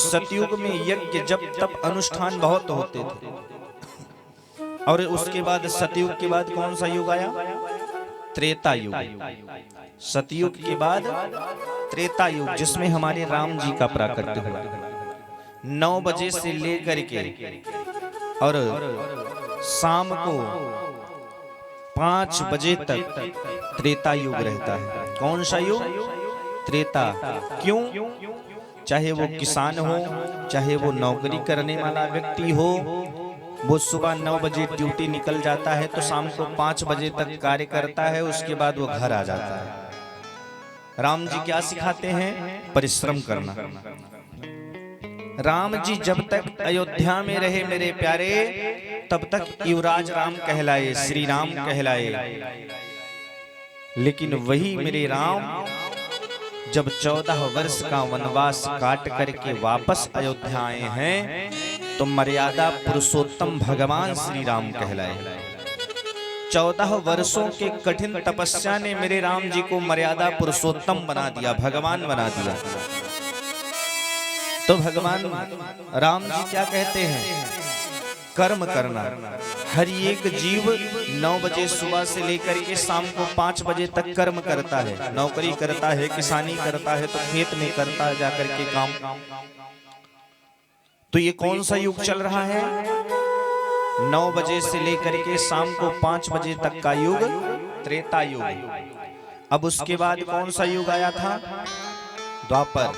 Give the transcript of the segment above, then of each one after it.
सतयुग में यज्ञ जब तप अनुष्ठान बहुत होते थे, और उसके बाद सतयुग के बाद कौन सा युग आया? त्रेता युग। सतयुग के बाद त्रेता युग, जिसमें हमारे राम जी का प्राकट्य हुआ। 9 बजे से लेकर के और शाम को 5 बजे तक त्रेता युग रहता है। कौन सा युग? त्रेता। क्यों? चाहे वो किसान हो, चाहे वो नौकरी करने वाला व्यक्ति हो, वो सुबह 9 बजे ड्यूटी निकल जाता है तो शाम को 5 बजे तक कार्य करता है, उसके बाद वो घर आ जाता है। राम जी क्या सिखाते हैं? परिश्रम करना। राम जी जब तक अयोध्या में रहे मेरे प्यारे, तब तक युवराज राम कहलाए, श्री राम कहलाए। लेकिन वही मेरे राम जब 14 वर्ष का वनवास काट करके वापस अयोध्या आए हैं, तो मर्यादा पुरुषोत्तम भगवान श्री राम कहलाए। 14 वर्षों के कठिन तपस्या ने मेरे राम जी को मर्यादा पुरुषोत्तम बना दिया, भगवान बना दिया। तो भगवान राम जी क्या कहते हैं? कर्म करना। हर एक जीव 9 बजे सुबह से लेकर के शाम को 5 बजे तक कर्म करता है। नौकरी करता है, किसानी करता है, तो खेत में करता है जाकर के काम। तो ये कौन सा युग चल रहा है? 9 बजे से लेकर के शाम को 5 बजे तक का युग त्रेता युग। अब उसके बाद कौन सा युग आया था? द्वापर।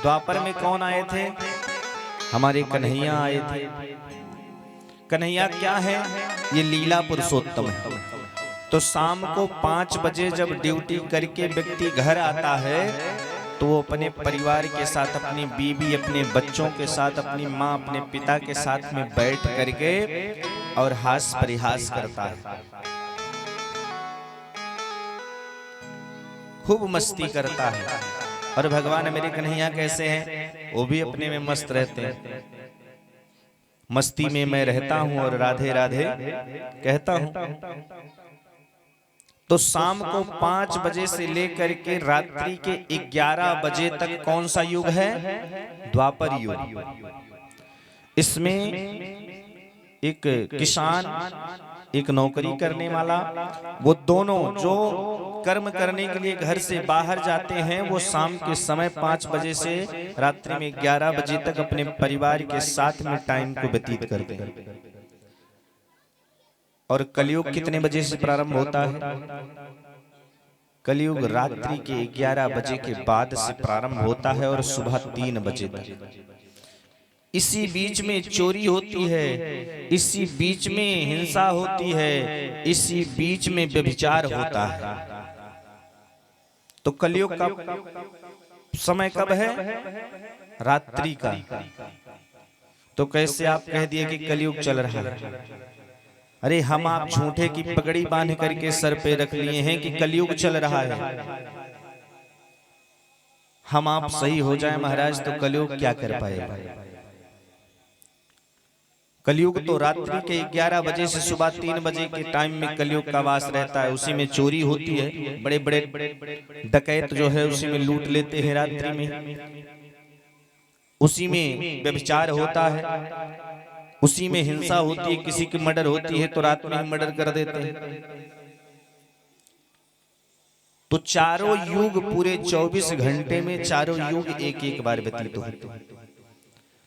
द्वापर में कौन आए थे? हमारे कन्हैया आए थे। कन्हैया क्या है? ये लीला पुरुषोत्तम है। तो शाम को 5 बजे जब ड्यूटी करके व्यक्ति घर आता है, तो वो अपने परिवार के साथ, अपनी बीवी, अपने बच्चों के साथ, अपनी माँ, अपने पिता के साथ में बैठ करके और हास परिहास करता है, खूब मस्ती करता है। और भगवान मेरे कन्हैया कैसे हैं? वो भी अपने में मस्त रहते हैं। मस्ती में मैं रहता हूं और राधे राधे कहता हूं। तो शाम को 5 बजे से लेकर के रात्रि के 11 बजे तक कौन सा युग है? द्वापर युग। इसमें एक किसान, एक नौकरी करने वाला, वो दोनों जो कर्म करने के लिए घर से बाहर जाते हैं, वो शाम के समय 5 बजे से रात्रि में 11 बजे तक अपने परिवार के साथ में टाइम को व्यतीत करते हैं। और कलयुग कितने बजे से प्रारंभ होता है? कलयुग रात्रि के 11 बजे के बाद से प्रारंभ होता है और सुबह 3 बजे तक। इसी बीच में चोरी होती है, इसी बीच में हिंसा होती है, इसी बीच में व्यभिचार होता है। तो कलयुग का समय कब है? रात्रि का। तो कैसे आप कह दिए कि कलयुग चल रहा है? अरे हम आप झूठे की पगड़ी बांध करके सर पे रख लिए हैं कि कलयुग चल रहा है। हम आप सही हो जाए महाराज, तो कलयुग क्या कर पाएगा? कलयुग तो रात्रि के 11 बजे से सुबह 3 बजे के टाइम में कलयुग का वास रहता है। उसी में चोरी होती है, बड़े बड़े डकैत जो है उसी में लूट लेते हैं रात्रि में। उसी में व्यभिचार होता है, उसी में हिंसा होती है। किसी की मर्डर होती है तो रात में मर्डर कर देते हैं। तो चारों युग पूरे 24 घंटे में चारों युग एक एक बार व्यतीत होते हैं।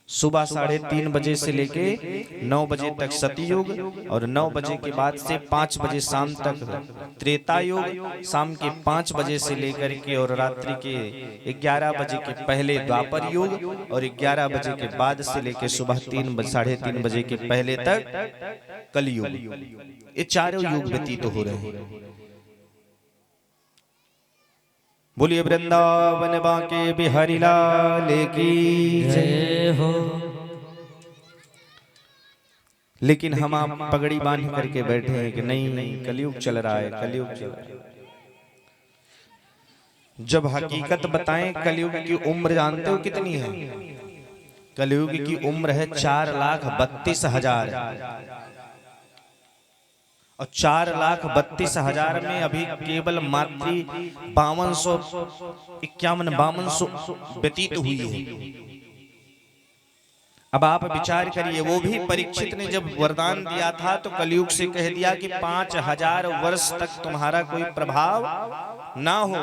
सुबह 3:30 बजे से लेके 9 बजे तक सतयुग, और 9 बजे के बाद से 5 बजे शाम तक त्रेता युग, शाम के 5 बजे से लेकर के और रात्रि के 11 बजे के पहले द्वापर युग, और 11 बजे के बाद से लेके सुबह 3:30 बजे के पहले तक कलयुग। ये चारों युग व्यतीत हो रहे हैं। बोलिए वृंदावन बांके बिहारी लाल की जय हो। लेकिन हम आप पगड़ी बांध करके बैठे हैं कि नहीं कलयुग चल रहा है, कलयुग चल रहा है। जब हकीकत बताएं, कलयुग की उम्र जानते हो कितनी है? कलयुग की उम्र है 4,32,000। और 4,32,000 में अभी केवल मात्र 5251 व्यतीत हुई है। अब आप विचार करिए, वो भी परीक्षित ने जब वरदान दिया था तो कलयुग से कह दिया कि 5000 वर्ष तक तुम्हारा कोई प्रभाव ना हो।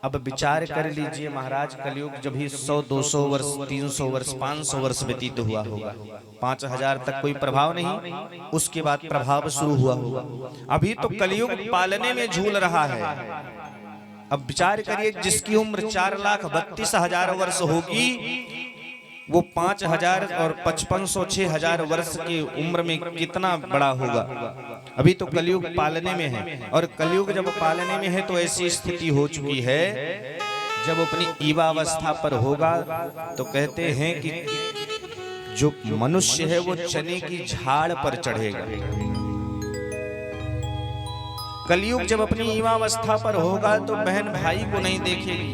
अब विचार कर लीजिए महाराज, कलयुग जब भी 100-200 वर्ष, 300 वर्ष, 500 वर्ष व्यतीत हुआ होगा, 5000 तक कोई प्रभाव नहीं, उसके बाद प्रभाव शुरू हुआ होगा। अभी तो कलयुग पालने में झूल रहा है। अब विचार करिए, जिसकी उम्र 4,32,000 वर्ष होगी, वो 5000 और 5500 6000 वर्ष की उम्र में कितना बड़ा होगा। अभी तो कलयुग पालने में है, और कलयुग जब पालने में है तो ऐसी स्थिति हो चुकी है, जब अपनी युवावस्था पर होगा तो कहते हैं कि जो मनुष्य है वो चने की झाड़ पर चढ़ेगा। कलयुग जब अपनी युवावस्था पर होगा तो बहन भाई को नहीं देखेगी,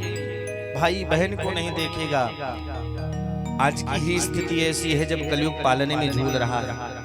भाई बहन को नहीं देखेगा। आज की ही स्थिति ऐसी है जब कलयुग पालने में झूल रहा है।